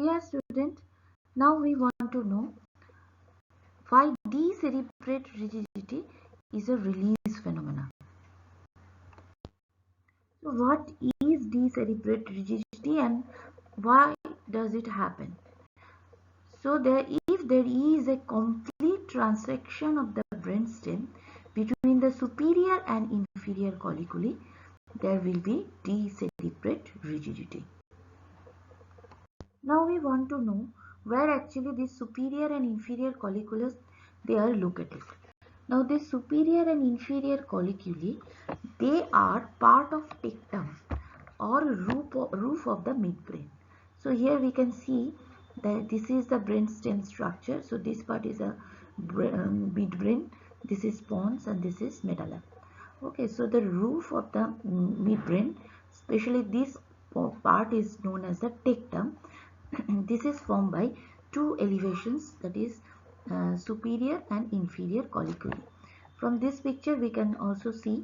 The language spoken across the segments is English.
Dear student, now we want to know why decerebrate rigidity is a release phenomena. So what is decerebrate rigidity and why does it happen? So if there is a complete transection of the brainstem between the superior and inferior colliculi, there will be decerebrate rigidity. Now we want to know where actually these superior and inferior colliculus they are located. Now this superior and inferior colliculi, they are part of tectum or roof of the midbrain. So here we can see that this is the brainstem structure. So this part is a midbrain, this is pons and this is medulla. Okay, so the roof of the midbrain, especially this part is known as the tectum. This is formed by two elevations, that is superior and inferior colliculi. From this picture we can also see,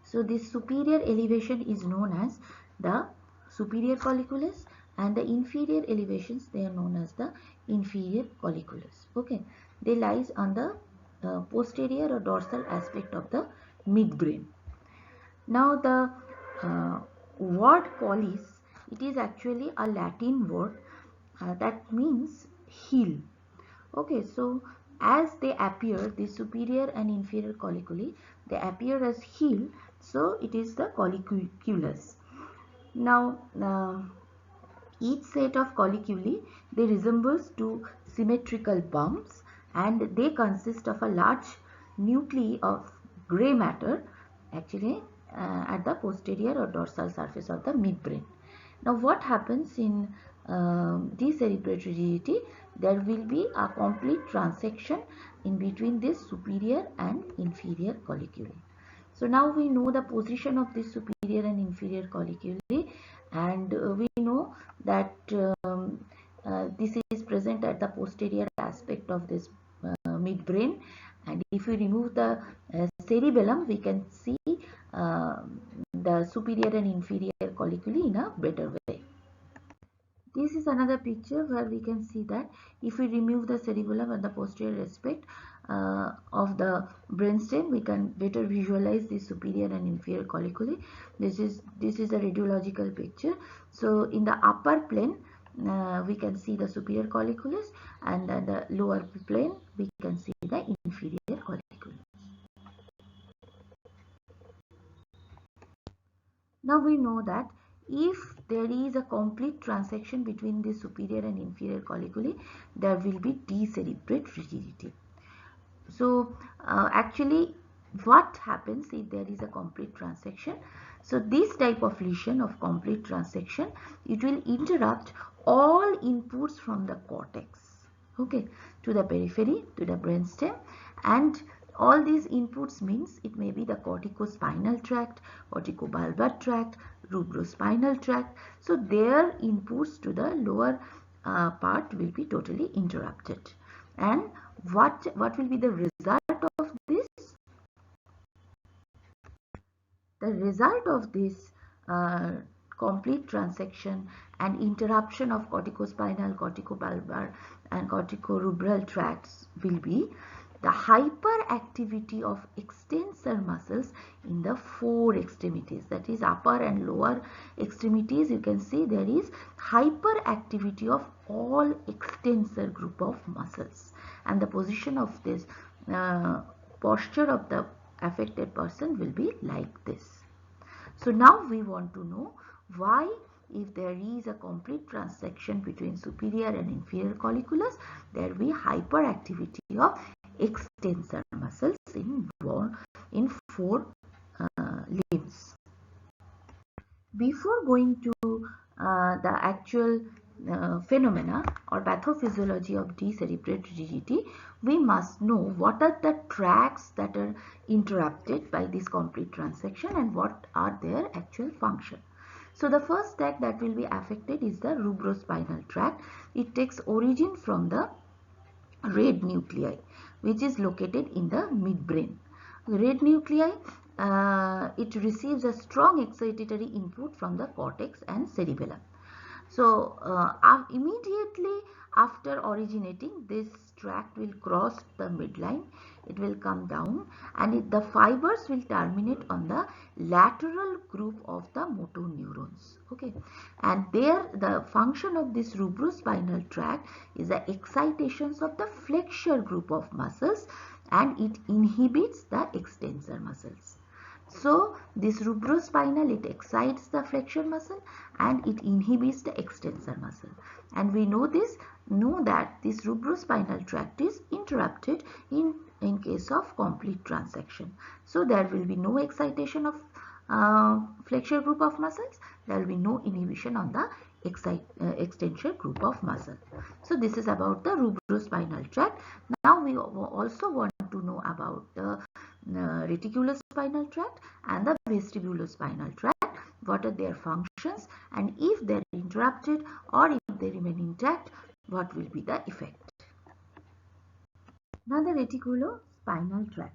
so this superior elevation is known as the superior colliculus and the inferior elevations, they are known as the inferior colliculus. Okay, they lies on the posterior or dorsal aspect of the midbrain. Now the word collis, it is actually a Latin word that means heel. Okay, so as they appear, the superior and inferior colliculi, they appear as heel, so it is the colliculus. Now each set of colliculi, they resembles to symmetrical bumps and they consist of a large nuclei of gray matter actually at the posterior or dorsal surface of the midbrain. Now what happens in decerebrate rigidity? There will be a complete transection in between this superior and inferior colliculi. So now we know the position of this superior and inferior colliculi, and we know that this is present at the posterior aspect of this midbrain, and if we remove the cerebellum, we can see the superior and inferior colliculi in a better way. This is another picture where we can see that if we remove the cerebellum and the posterior aspect of the brainstem, we can better visualize the superior and inferior colliculi. This is a radiological picture. So in the upper plane, we can see the superior colliculus, and then the lower plane we can see the inferior colliculus. Now we know that if there is a complete transection between the superior and inferior colliculi, there will be decerebrate rigidity. So actually what happens if there is a complete transection? So this type of lesion of complete transection, it will interrupt all inputs from the cortex, okay, to the periphery, to the brainstem, and all these inputs means it may be the corticospinal tract, corticobulbar tract, rubrospinal tract. So their inputs to the lower part will be totally interrupted. And what will be the result of this? The result of this complete transection and interruption of corticospinal, corticobulbar and corticorubral tracts will be the hyperactivity of extensor muscles in the four extremities, that is upper and lower extremities. You can see there is hyperactivity of all extensor group of muscles, and the position of this posture of the affected person will be like this. So now we want to know why, if there is a complete transection between superior and inferior colliculus, there will be hyperactivity of extensor muscles in four limbs. Before going to the actual phenomena or pathophysiology of decerebrate rigidity, we must know what are the tracts that are interrupted by this complete transection and what are their actual function. So the first tract that will be affected is the rubrospinal tract. It takes origin from the red nuclei, which is located in the midbrain. The red nuclei, it receives a strong excitatory input from the cortex and cerebellum. So immediately after originating, this tract will cross the midline, it will come down, and the fibers will terminate on the lateral group of the motor neurons. Okay, and there the function of this rubrospinal tract is the excitations of the flexure group of muscles, and it inhibits the extensor muscles. So this rubrospinal, it excites the flexure muscle and it inhibits the extensor muscle. And we know that this rubrospinal tract is interrupted in case of complete transection. So there will be no excitation of flexure group of muscles. There will be no inhibition on the extensor group of muscle. So this is about the rubrospinal tract. Now we also want to know about the reticulospinal tract and the vestibulospinal tract. What are their functions, and if they are interrupted or if they remain intact, what will be the effect? Now the reticulospinal tract.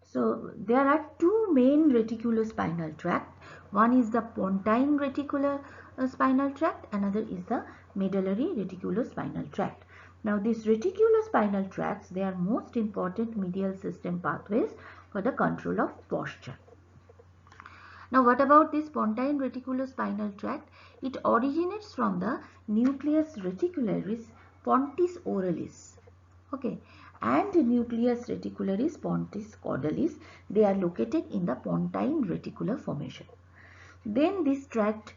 So there are two main reticulospinal tract. One is the pontine reticular spinal tract, another is the medullary reticulospinal tract. Now these reticulospinal tracts, they are most important medial system pathways for the control of posture. Now what about this pontine reticulospinal tract? It originates from the nucleus reticularis pontis oralis. Okay, and nucleus reticularis pontis caudalis, they are located in the pontine reticular formation. Then this tract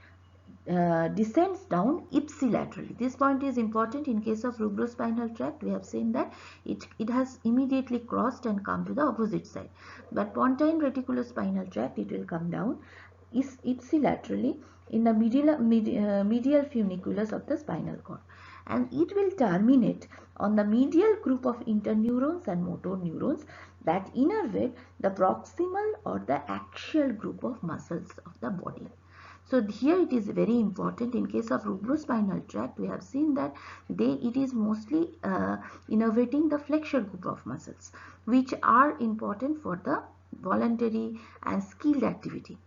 descends down ipsilaterally. This point is important in case of rubrospinal tract. We have seen that it has immediately crossed and come to the opposite side. But pontine reticulospinal tract, it will come down is ipsilaterally in the medial funiculus of the spinal cord, and it will terminate on the medial group of interneurons and motor neurons that innervate the proximal or the axial group of muscles of the body. So here it is very important in case of rubrospinal tract. We have seen that it is mostly innervating the flexure group of muscles, which are important for the voluntary and skilled activity.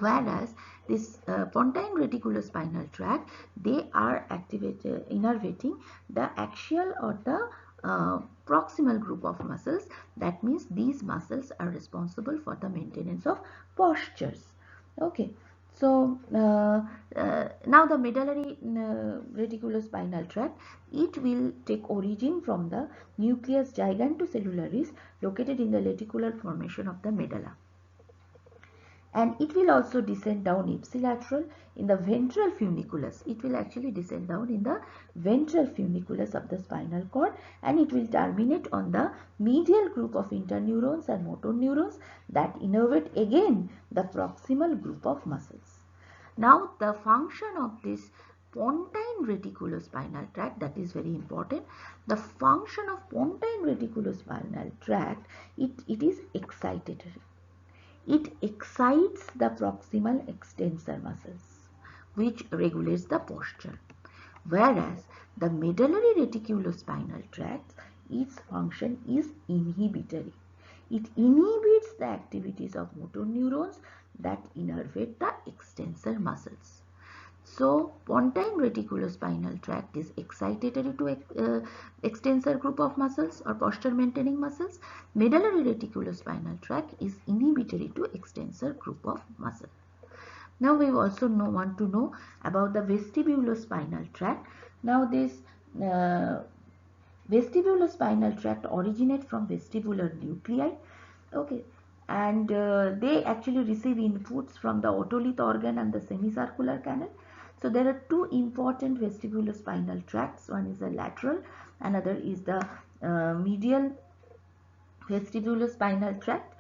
Whereas this pontine reticulospinal tract, they are innervating the axial or the proximal group of muscles. That means these muscles are responsible for the maintenance of postures. Okay. So now the medullary reticulospinal tract, it will take origin from the nucleus gigantocellularis located in the reticular formation of the medulla, and it will also descend down ipsilateral in the ventral funiculus. It will actually descend down in the ventral funiculus of the spinal cord, and it will terminate on the medial group of interneurons and motor neurons that innervate again the proximal group of muscles. Now the function of this pontine reticulospinal tract, that is very important. The function of pontine reticulospinal tract, it is excitatory. It excites the proximal extensor muscles, which regulates the posture. Whereas the medullary reticulospinal tract, its function is inhibitory. It inhibits the activities of motor neurons that innervate the extensor muscles. So pontine reticulospinal tract is excitatory to extensor group of muscles or posture maintaining muscles. Medullary reticulospinal tract is inhibitory to extensor group of muscle. Now we also want to know about the vestibulospinal tract. Now this vestibulospinal tract originates from vestibular nuclei. Okay, and they actually receive inputs from the otolith organ and the semicircular canal. So there are two important vestibulospinal tracts. One is the lateral, another is the medial vestibulospinal tract.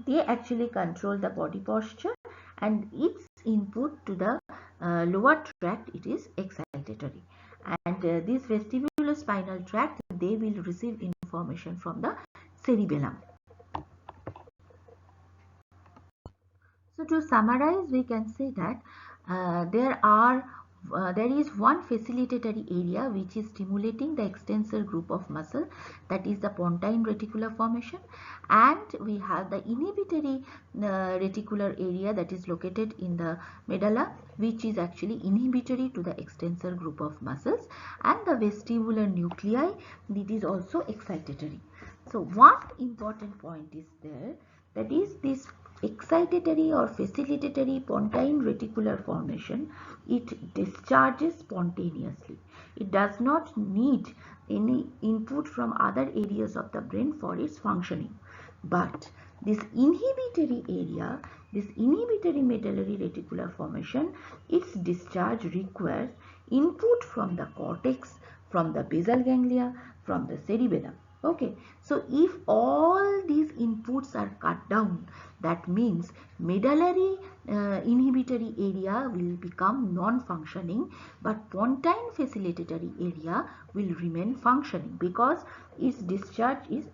They actually control the body posture, and its input to the lower tract, it is excitatory. And this vestibulospinal tract, they will receive information from the cerebellum. So to summarize, we can say that there are there is one facilitatory area which is stimulating the extensor group of muscle, that is the pontine reticular formation, and we have the inhibitory reticular area that is located in the medulla, which is actually inhibitory to the extensor group of muscles, and the vestibular nuclei, it is also excitatory. So one important point is there, that is this excitatory or facilitatory pontine reticular formation, it discharges spontaneously. It does not need any input from other areas of the brain for its functioning. But this inhibitory area, this inhibitory medullary reticular formation, its discharge requires input from the cortex, from the basal ganglia, from the cerebellum. Okay, so if all these inputs are cut down, that means medullary inhibitory area will become non-functioning, but pontine facilitatory area will remain functioning because its discharge is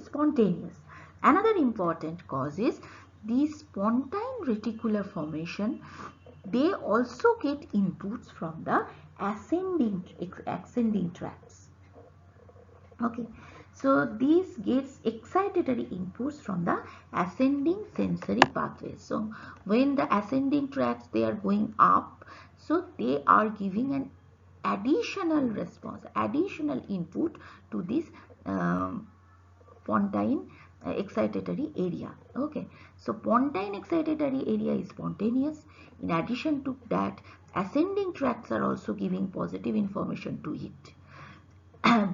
spontaneous. Another important cause is these pontine reticular formation, they also get inputs from the ascending tracts. Okay, so this gets excitatory inputs from the ascending sensory pathways. So when the ascending tracts, they are going up, so they are giving an additional response, additional input to this pontine excitatory area. Okay, so pontine excitatory area is spontaneous. In addition to that, ascending tracts are also giving positive information to it.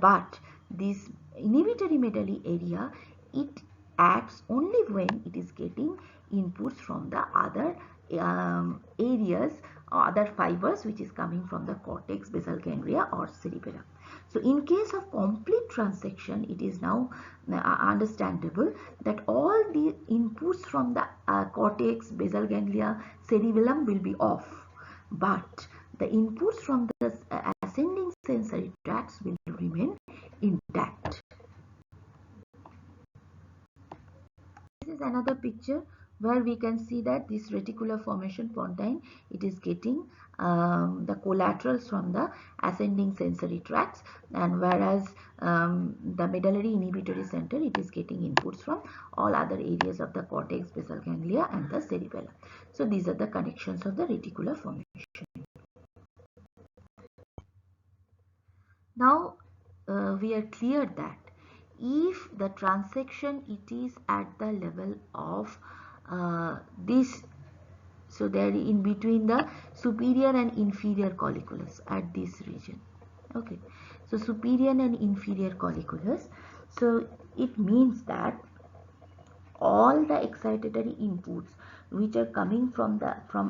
But this inhibitory medullary area, it acts only when it is getting inputs from the other areas or other fibers which is coming from the cortex, basal ganglia or cerebellum. So in case of complete transection, it is now understandable that all the inputs from the cortex, basal ganglia, cerebellum will be off, but the inputs from the ascending sensory tracts will remain intact. This is another picture where we can see that this reticular formation pontine, it is getting the collaterals from the ascending sensory tracts, and whereas the medullary inhibitory center, it is getting inputs from all other areas of the cortex, basal ganglia and the cerebellum. So these are the connections of the reticular formation. Now we are clear that if the transection, it is at the level of this, so there in between the superior and inferior colliculus at this region. Okay, so superior and inferior colliculus, so it means that all the excitatory inputs which are coming from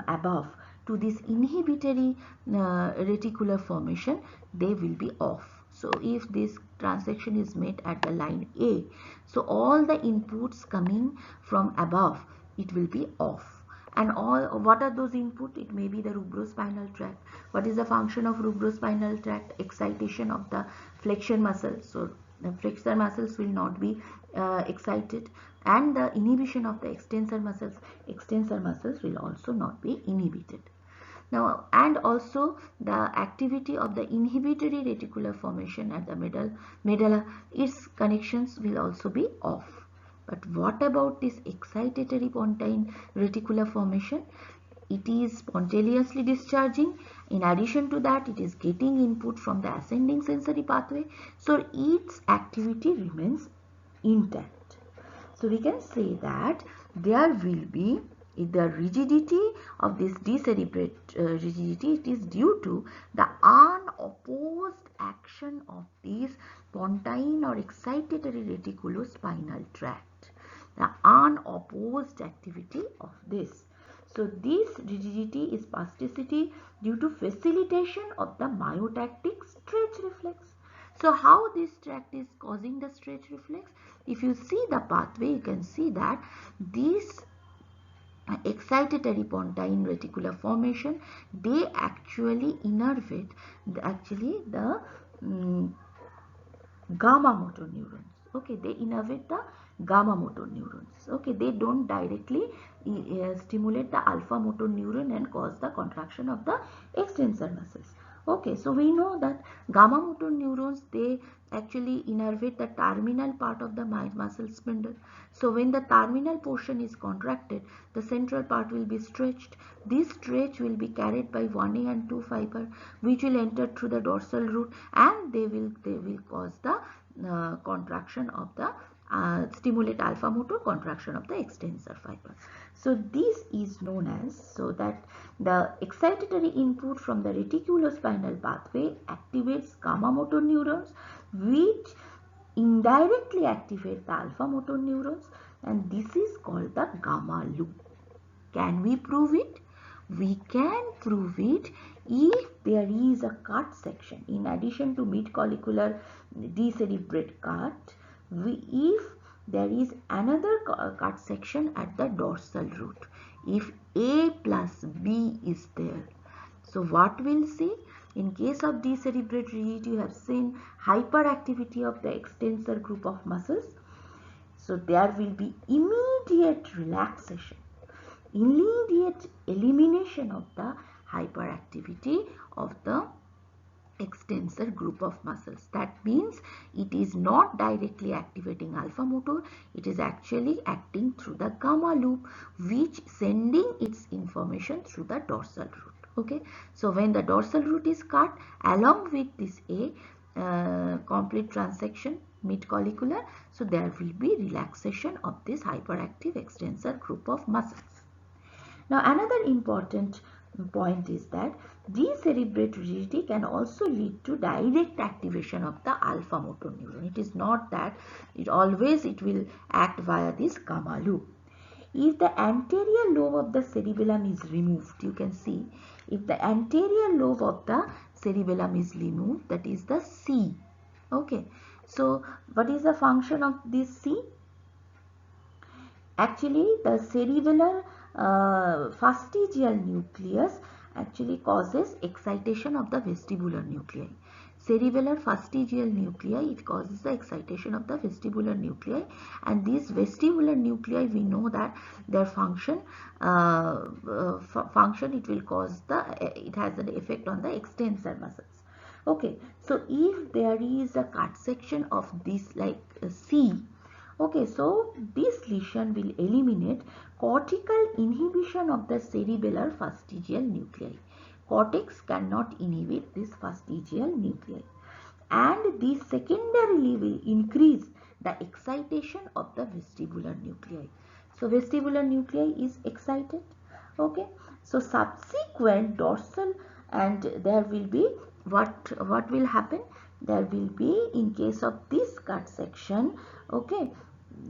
above to this inhibitory reticular formation, they will be off. So if this transection is made at the line A, so all the inputs coming from above, it will be off. And all, what are those input? It may be the rubrospinal tract. What is the function of rubrospinal tract? Excitation of the flexion muscles. So the flexor muscles will not be excited, and the inhibition of the extensor muscles will also not be inhibited. Now, and also the activity of the inhibitory reticular formation at the medulla, its connections will also be off. But what about this excitatory pontine reticular formation? It is spontaneously discharging. In addition to that, it is getting input from the ascending sensory pathway, so its activity remains intact. So we can say that there will be the rigidity of this decerebrate rigidity, it is due to the unopposed action of this pontine or excitatory reticulospinal tract, the unopposed activity of this. So this rigidity is spasticity due to facilitation of the myotactic stretch reflex. So how this tract is causing the stretch reflex? If you see the pathway, you can see that these excitatory pontine reticular formation, they actually innervate the gamma motor neurons. Okay, they innervate the gamma motor neurons. Okay, they don't directly stimulate the alpha motor neuron and cause the contraction of the extensor muscles. Okay, so we know that gamma motor neurons, they actually innervate the terminal part of the muscle spindle. So when the terminal portion is contracted, the central part will be stretched. This stretch will be carried by 1A and 2 fiber, which will enter through the dorsal root, and they will cause the contraction of the stimulate alpha motor, contraction of the extensor fiber. So this is known as, so that the excitatory input from the reticulospinal pathway activates gamma motor neurons, which indirectly activate the alpha motor neurons, and this is called the gamma loop. Can we prove it? We can prove it if there is a cut section. In addition to mid-collicular decerebrate cut, if there is another cut section at the dorsal root, if A plus B is there. So what we'll see? In case of decerebrate rigidity, you have seen hyperactivity of the extensor group of muscles. So there will be immediate relaxation, immediate elimination of the hyperactivity of the extensor group of muscles. That means it is not directly activating alpha motor, it is actually acting through the gamma loop, which sending its information through the dorsal root. Okay, so when the dorsal root is cut, along with this A complete transection mid-collicular, so there will be relaxation of this hyperactive extensor group of muscles. Now another important point is that decerebrate rigidity can also lead to direct activation of the alpha motor neuron. It is not that it will act via this gamma loop. If the anterior lobe of the cerebellum is removed, you can see, if the anterior lobe of the cerebellum is removed, that is the C. Okay, so what is the function of this C? Actually, the cerebellar fastigial nucleus actually causes excitation of the vestibular nuclei. Cerebellar fastigial nuclei, it causes the excitation of the vestibular nuclei, and these vestibular nuclei, we know that their function it will cause the it has an effect on the extensor muscles. Okay, so if there is a cut section of this like C. Okay, so this lesion will eliminate cortical inhibition of the cerebellar fastigial nuclei. Cortex cannot inhibit this fastigial nuclei, and this secondarily will increase the excitation of the vestibular nuclei. So vestibular nuclei is excited. Okay, so subsequent dorsal, and there will be what will happen? There will be, in case of this cut section, okay,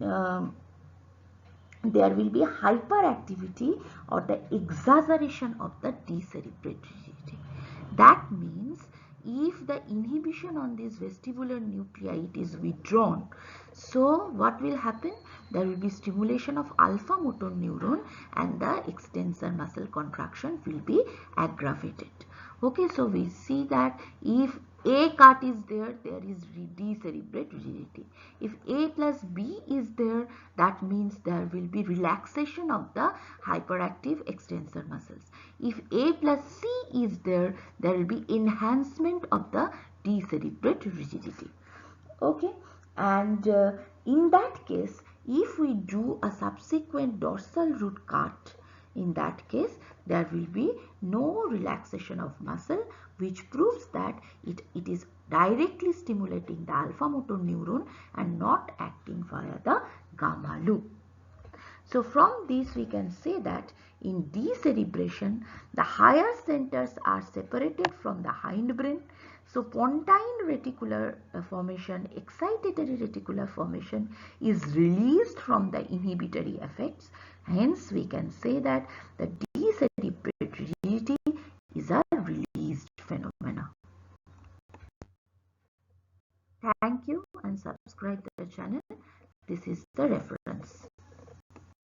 um, there will be hyperactivity or the exaggeration of the decerebrate rigidity. That means if the inhibition on this vestibular nuclei is withdrawn, so what will happen? There will be stimulation of alpha motor neuron, and the extensor muscle contraction will be aggravated. Okay, so we see that if A cut is there, there is decerebrate rigidity. If A plus B is there, that means there will be relaxation of the hyperactive extensor muscles. If A plus C is there, there will be enhancement of the decerebrate rigidity. Okay, and in that case, if we do a subsequent dorsal root cut, in that case there will be no relaxation of muscle, which proves that it is directly stimulating the alpha motor neuron and not acting via the gamma loop. So from this we can say that in decerebration, the higher centers are separated from the hindbrain. So pontine reticular formation, excitatory reticular formation is released from the inhibitory effects. Hence we can say that the decerebrate rigidity is a released phenomena. Thank you, and subscribe to the channel. This is the reference.